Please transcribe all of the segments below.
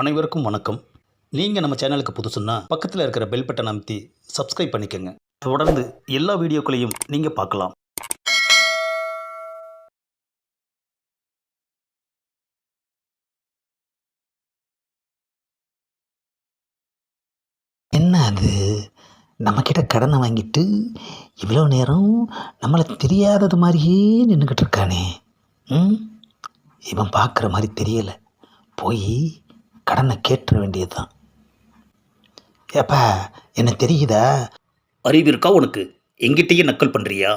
அனைவருக்கும் வணக்கம். நீங்கள் நம்ம சேனலுக்கு புதுசுன்னா பக்கத்தில் இருக்கிற பெல் பட்டன் அமைத்தி சப்ஸ்கிரைப் பண்ணிக்கோங்க. தொடர்ந்து எல்லா வீடியோக்களையும் நீங்கள் பார்க்கலாம். என்ன அது, நம்மக்கிட்ட கடனை வாங்கிட்டு இவ்வளோ நேரம் நம்மளை தெரியாதது மாதிரியே நின்றுக்கிட்டு இருக்கானே. இவன் பார்க்குற மாதிரி தெரியலை. போய் கடனை கேட்டுற வேண்டியது தான். ஏப்பா, என்ன தெரியுதா? அறிவு இருக்கா உனக்கு? எங்கிட்டயே நக்கல் பண்ணுறியா?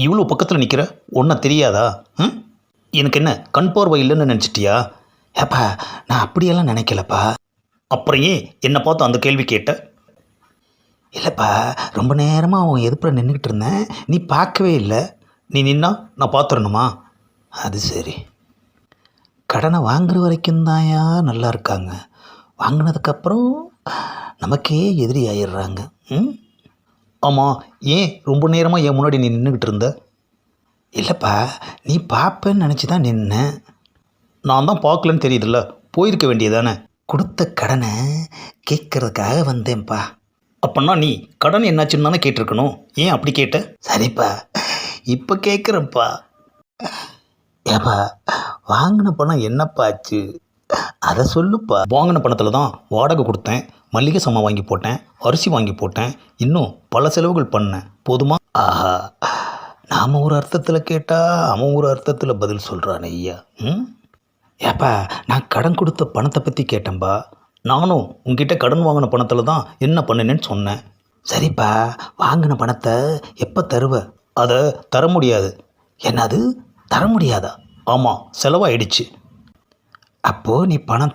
இவ்வளோ பக்கத்தில் நிற்கிற ஒன்றா தெரியாதா? எனக்கு என்ன கண் பார்வை இல்லைன்னு நினச்சிட்டியா? ஏப்பா, நான் அப்படியெல்லாம் நினைக்கலப்பா. அப்புறம் ஏன் என்னை பார்த்து அந்த கேள்வி கேட்ட? இல்லைப்பா, ரொம்ப நேரமாக அவன் எதிர்ப்புற நின்றுக்கிட்டு இருந்தேன், நீ பார்க்கவே இல்லை. நீ நின்னா நான் பார்த்துடணுமா? அது சரி. கடனை வாங்குற வரைக்கும் தான்யா நல்லா இருக்காங்க. வாங்கினதுக்கப்புறம் நமக்கே எதிரி ஆயிடுறாங்க. ஆமாம், ஏன் ரொம்ப நேரமாக என் முன்னாடி நீ நின்றுக்கிட்டு இருந்த? இல்லைப்பா, நீ பார்ப்பேன்னு நினச்சி தான் நின்னேன். நான் தான் பார்க்கலன்னு தெரியுதுல்ல, போயிருக்க வேண்டியதானே. கொடுத்த கடனை கேட்கறதுக்காக வந்தேன்ப்பா. அப்போன்னா நீ கடன் என்னாச்சுன்னு தானே கேட்டிருக்கணும். ஏன் அப்படி கேட்ட? சரிப்பா, இப்போ கேட்குறேன்ப்பா. ஏப்பா, வாங்கின பணம் என்னப்பா ஆச்சு, அதை சொல்லுப்பா. வாங்கின பணத்தில் தான் வாடகை கொடுத்தேன், மளிகை சாமான் வாங்கி போட்டேன், அரிசி வாங்கி போட்டேன், இன்னும் பல செலவுகள் பண்ணேன். போதுமா? ஆஹா, நாம் ஒரு அர்த்தத்தில் கேட்டால் அவன் ஒரு அர்த்தத்தில் பதில் சொல்கிறான் ஐயா. ஏப்பா, நான் கடன் கொடுத்த பணத்தை பற்றி கேட்டேன்பா. நானும் உங்ககிட்ட கடன் வாங்கின பணத்தில் தான் என்ன பண்ணினேன்னு சொன்னேன். சரிப்பா, வாங்கின பணத்தை எப்போ தருவ? அதை தர முடியாது. என்னது, தர முடியாதா? ஆமாம், செலவாயிடுச்சு. அப்போது நீ பணம்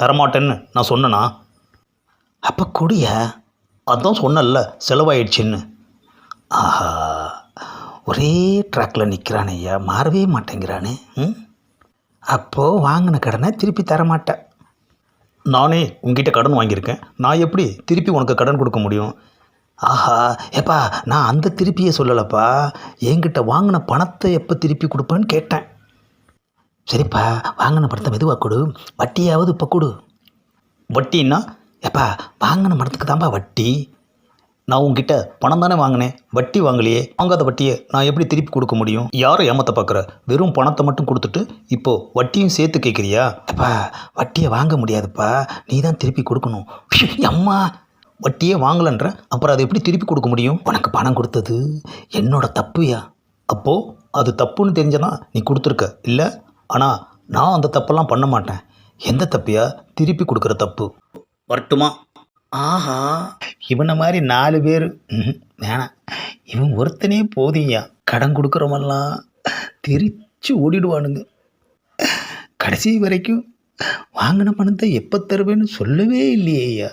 தரமாட்டேன்னு நான் சொன்னேனா? அப்போ கூடியா? அதான் சொன்னல, செலவாயிடுச்சின்னு. ஆஹா, ஒரே ட்ராக்கில் நிற்கிறான் ஐயா, மாறவே மாட்டேங்கிறானே. அப்போது வாங்கின கடனை திருப்பி தரமாட்டேன். நானே உங்ககிட்ட கடன் வாங்கியிருக்கேன், நான் எப்படி திருப்பி உனக்கு கடன் கொடுக்க முடியும்? ஆஹா, ஏப்பா, நான் அந்த திருப்பியே சொல்லலைப்பா. என்கிட்ட வாங்கின பணத்தை எப்போ திருப்பி கொடுப்பேன்னு கேட்டேன். சரிப்பா, வாங்கின பணத்தை மெதுவாக கொடு, வட்டியாவது இப்போ கொடு. வட்டின்னா? ஏப்பா, வாங்கின பணத்துக்கு தான்ப்பா வட்டி. நான் உங்ககிட்ட பணம் தானே வாங்கினேன், வட்டி வாங்கலையே. வாங்காத வட்டியை நான் எப்படி திருப்பி கொடுக்க முடியும்? யாரை ஏமாற்ற பார்க்குற? வெறும் பணத்தை மட்டும் கொடுத்துட்டு இப்போது வட்டியும் சேர்த்து கேட்குறியா? ஏப்பா, வட்டியை வாங்க முடியாதுப்பா, நீ தான் திருப்பி கொடுக்கணும். அம்மா, வட்டியே வாங்கலைன்ற அப்புறம் அதை எப்படி திருப்பி கொடுக்க முடியும்? உனக்கு பணம் கொடுத்தது என்னோட தப்புயா. அப்போது அது தப்புன்னு தெரிஞ்சதான் நீ கொடுத்துருக்க இல்லை? ஆனால் நான் அந்த தப்பெல்லாம் பண்ண மாட்டேன். எந்த தப்பியா? திருப்பி கொடுக்குற தப்பு. வரட்டுமா? ஆஹா, இவனை மாதிரி 4 பேர் வேணாம், இவன் ஒருத்தனே போதியா. கடன் கொடுக்குறவெல்லாம் தெரிச்சு ஓடிடுவானுங்க. கடைசி வரைக்கும் வாங்கின பணத்தை எப்போ தருவேன்னு சொல்லவே இல்லையே ஐயா.